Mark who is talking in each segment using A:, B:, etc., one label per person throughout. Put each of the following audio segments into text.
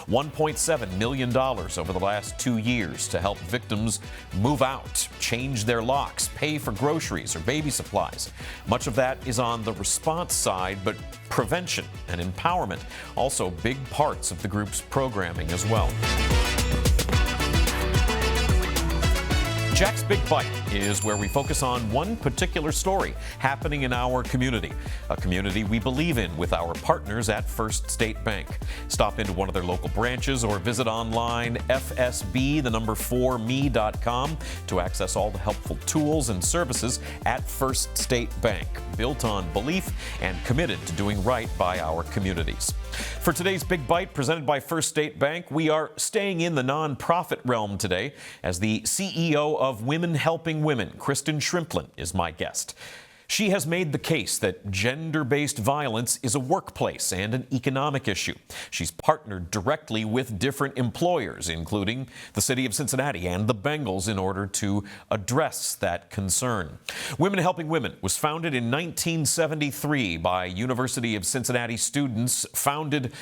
A: $1.7 million over the last 2 years to help victims move out, change their locks, pay for groceries or baby supplies. Much of that is on the response side, but prevention and empowerment also big parts of the group's programming as well. Jack's Big Bite is where we focus on one particular story happening in our community, a community we believe in with our partners at First State Bank. Stop into one of their local branches or visit online fsb4me.com to access all the helpful tools and services at First State Bank, built on belief and committed to doing right by our communities. For today's Big Bite, presented by First State Bank, we are staying in the nonprofit realm today as the CEO of Women Helping Women, Kristen Shrimplin, is my guest. She has made the case that gender-based violence is a workplace and an economic issue. She's partnered directly with different employers, including the city of Cincinnati and the Bengals, in order to address that concern. Women Helping Women was founded in 1973 by University of Cincinnati students, founded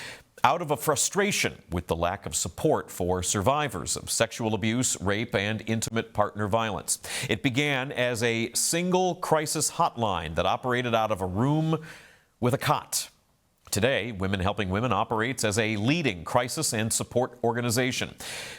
A: out of a frustration with the lack of support for survivors of sexual abuse, rape, and intimate partner violence. It began as a single crisis hotline that operated out of a room with a cot. Today, Women Helping Women operates as a leading crisis and support organization.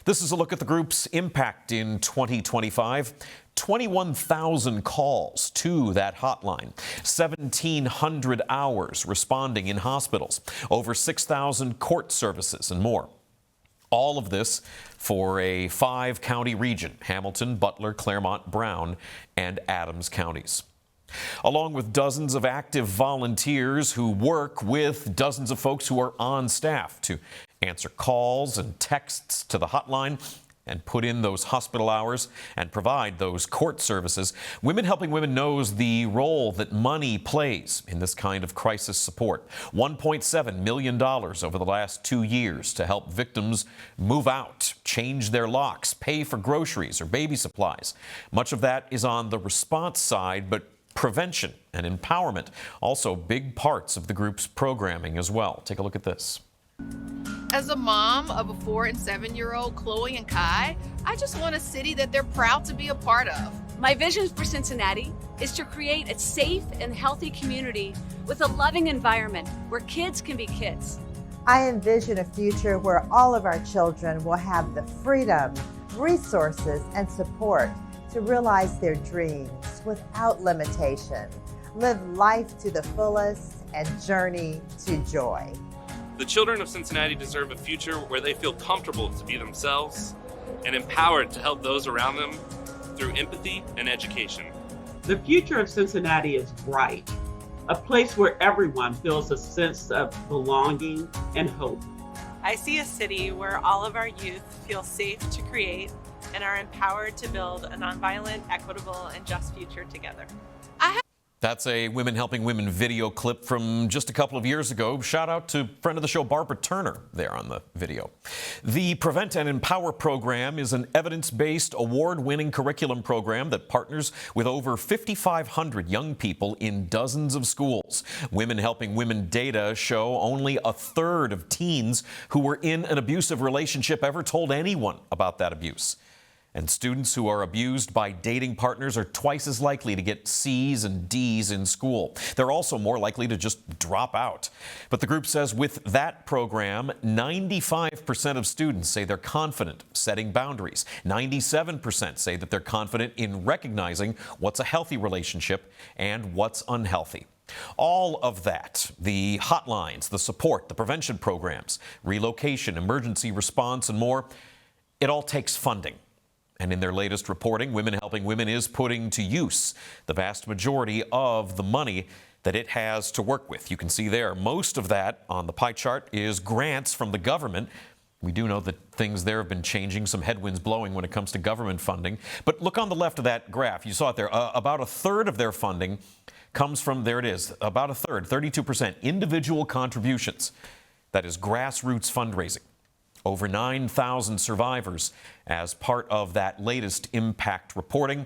A: This is a look at the group's impact in 2025. 21,000 calls to that hotline, 1,700 hours responding in hospitals, over 6,000 court services, and more. All of this for a 5-county region: Hamilton, Butler, Claremont, Brown, and Adams counties. Along with dozens of active volunteers who work with dozens of folks who are on staff to answer calls and texts to the hotline and put in those hospital hours and provide those court services, Women Helping Women knows the role that money plays in this kind of crisis support. $1.7 million over the last 2 years to help victims move out, change their locks, pay for groceries or baby supplies. Much of that is on the response side, but prevention and empowerment also big parts of the group's programming as well. Take a look at this.
B: As a mom of a 4- and 7-year-old, Chloe and Kai, I just want a city that they're proud to be a part of.
C: My vision for Cincinnati is to create a safe and healthy community with a loving environment where kids can be kids.
D: I envision a future where all of our children will have the freedom, resources, and support to realize their dreams without limitation, live life to the fullest, and journey to joy.
E: The children of Cincinnati deserve a future where they feel comfortable to be themselves and empowered to help those around them through empathy and education.
F: The future of Cincinnati is bright, a place where everyone feels a sense of belonging and hope.
G: I see a city where all of our youth feel safe to create and are empowered to build a nonviolent, equitable, and just future together.
A: That's a Women Helping Women video clip from just a couple of years ago. Shout out to friend of the show, Barbara Turner, there on the video. The Prevent and Empower program is an evidence-based, award-winning curriculum program that partners with over 5,500 young people in dozens of schools. Women Helping Women data show only a third of teens who were in an abusive relationship ever told anyone about that abuse. And students who are abused by dating partners are twice as likely to get C's and D's in school. They're also more likely to just drop out. But the group says with that program, 95% of students say they're confident setting boundaries. 97% say that they're confident in recognizing what's a healthy relationship and what's unhealthy. All of that, the hotlines, the support, the prevention programs, relocation, emergency response, and more, it all takes funding. And in their latest reporting, Women Helping Women is putting to use the vast majority of the money that it has to work with. You can see there, most of that on the pie chart is grants from the government. We do know that things there have been changing, some headwinds blowing when it comes to government funding. But look on the left of that graph. You saw it there. About a third of their funding comes from, there it is, about a third, 32%, individual contributions. That is grassroots fundraising. Over 9,000 survivors as part of that latest impact reporting.